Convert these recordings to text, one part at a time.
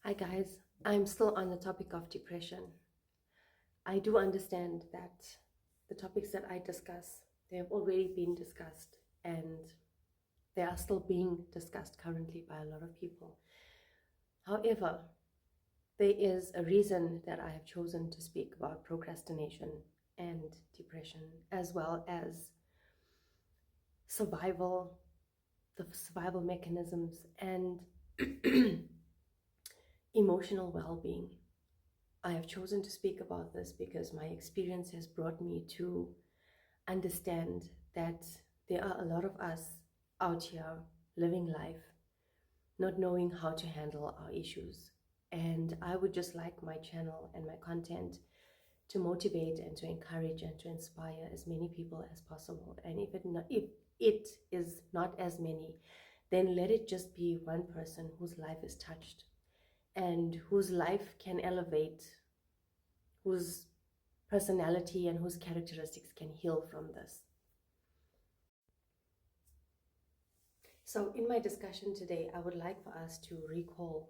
Hi guys, I'm still on the topic of depression. I do understand that the topics that I discuss, they have already been discussed and they are still being discussed currently by a lot of people. However, there is a reason that I have chosen to speak about procrastination and depression, as well as survival, the survival mechanisms, and emotional well-being. I have chosen to speak about this because my experience has brought me to understand that there are a lot of us out here living life, not knowing how to handle our issues. And I would just like my channel and my content to motivate and to encourage and to inspire as many people as possible. And if it is not as many, then let it just be one person whose life is touched and whose life can elevate, whose personality and whose characteristics can heal from this. So in my discussion today, I would like for us to recall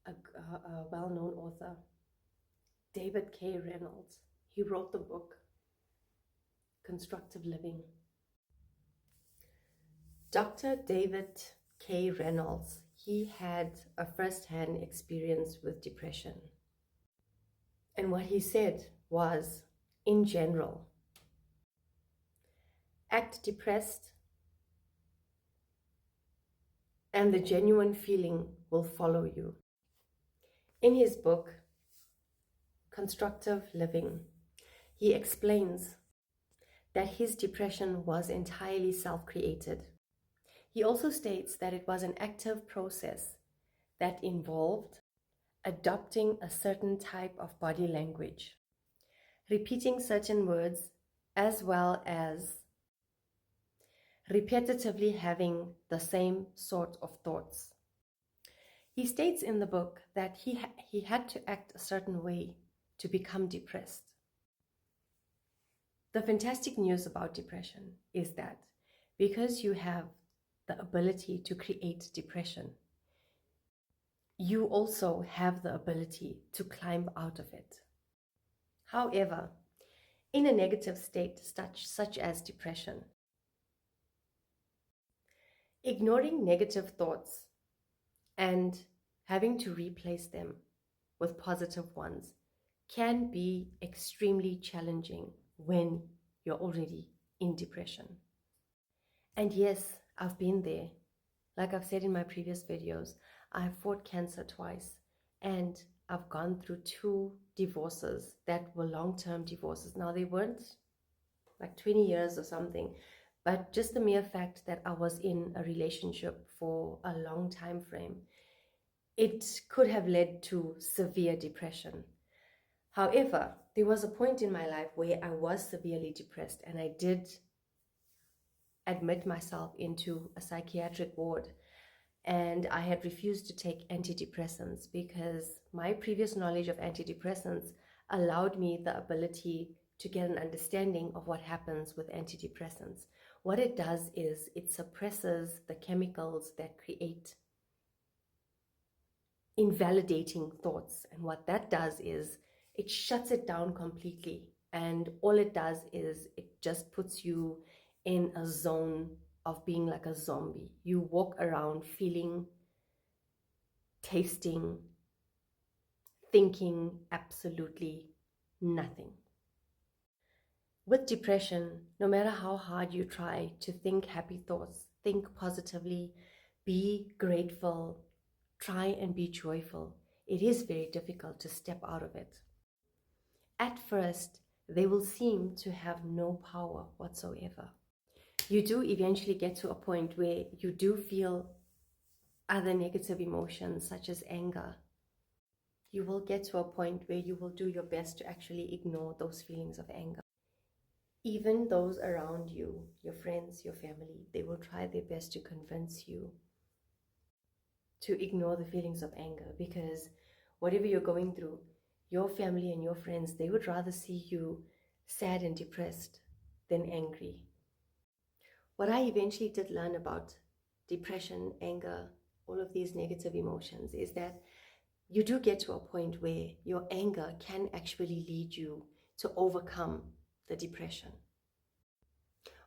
a well-known author, David K. Reynolds. He wrote the book Constructive Living. Dr. David K. Reynolds, he had a first-hand experience with depression. And what he said was, in general, act depressed and the genuine feeling will follow you. In his book, Constructive Living, he explains that his depression was entirely self-created. He also states that it was an active process that involved adopting a certain type of body language, repeating certain words, as well as repetitively having the same sort of thoughts. He states in the book that he had to act a certain way to become depressed. The fantastic news about depression is that because you have the ability to create depression, you also have the ability to climb out of it. However, in a negative state such as depression, ignoring negative thoughts and having to replace them with positive ones can be extremely challenging when you're already in depression. And yes, I've been there. Like I've said in my previous videos, I've fought cancer twice and I've gone through 2 divorces that were long-term divorces. Now, they weren't like 20 years or something, but just the mere fact that I was in a relationship for a long time frame, it could have led to severe depression. However, there was a point in my life where I was severely depressed and I did admit myself into a psychiatric ward, and I had refused to take antidepressants because my previous knowledge of antidepressants allowed me the ability to get an understanding of what happens with antidepressants. What it does is it suppresses the chemicals that create invalidating thoughts, and what that does is it shuts it down completely, and all it does is it just puts you in a zone of being like a zombie. You walk around feeling, tasting, thinking absolutely nothing. With depression, no matter how hard you try to think happy thoughts, think positively, be grateful, try and be joyful, it is very difficult to step out of it. At first, they will seem to have no power whatsoever. You do eventually get to a point where you do feel other negative emotions such as anger. You will get to a point where you will do your best to actually ignore those feelings of anger. Even those around you, your friends, your family, they will try their best to convince you to ignore the feelings of anger, because whatever you're going through, your family and your friends, they would rather see you sad and depressed than angry. What I eventually did learn about depression, anger, all of these negative emotions is that you do get to a point where your anger can actually lead you to overcome the depression.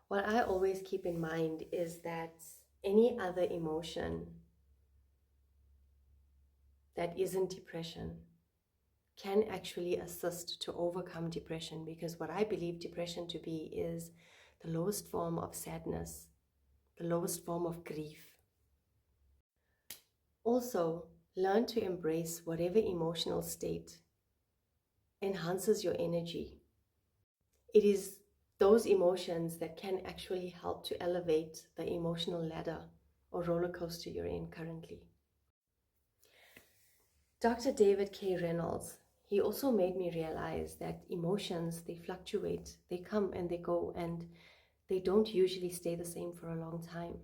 What I always keep in mind is that any other emotion that isn't depression can actually assist to overcome depression, because what I believe depression to be is the lowest form of sadness, the lowest form of grief. Also, learn to embrace whatever emotional state enhances your energy. It is those emotions that can actually help to elevate the emotional ladder or roller coaster you're in currently. Dr. David K. Reynolds, he also made me realize that emotions, they fluctuate, they come and they go, and they don't usually stay the same for a long time.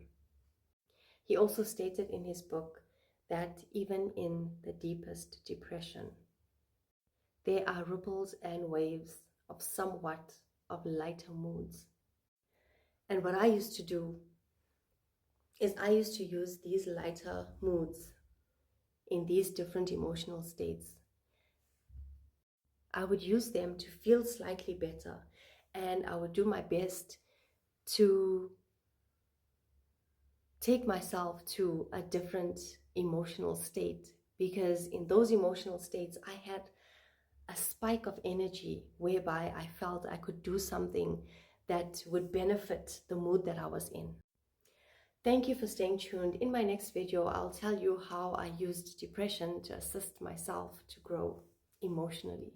He also stated in his book that even in the deepest depression, there are ripples and waves of somewhat of lighter moods. And what I used to do is I used to use these lighter moods in these different emotional states. I would use them to feel slightly better, and I would do my best to take myself to a different emotional state, because in those emotional states I had a spike of energy whereby I felt I could do something that would benefit the mood that I was in. Thank you for staying tuned. In my next video, I'll tell you how I used depression to assist myself to grow emotionally.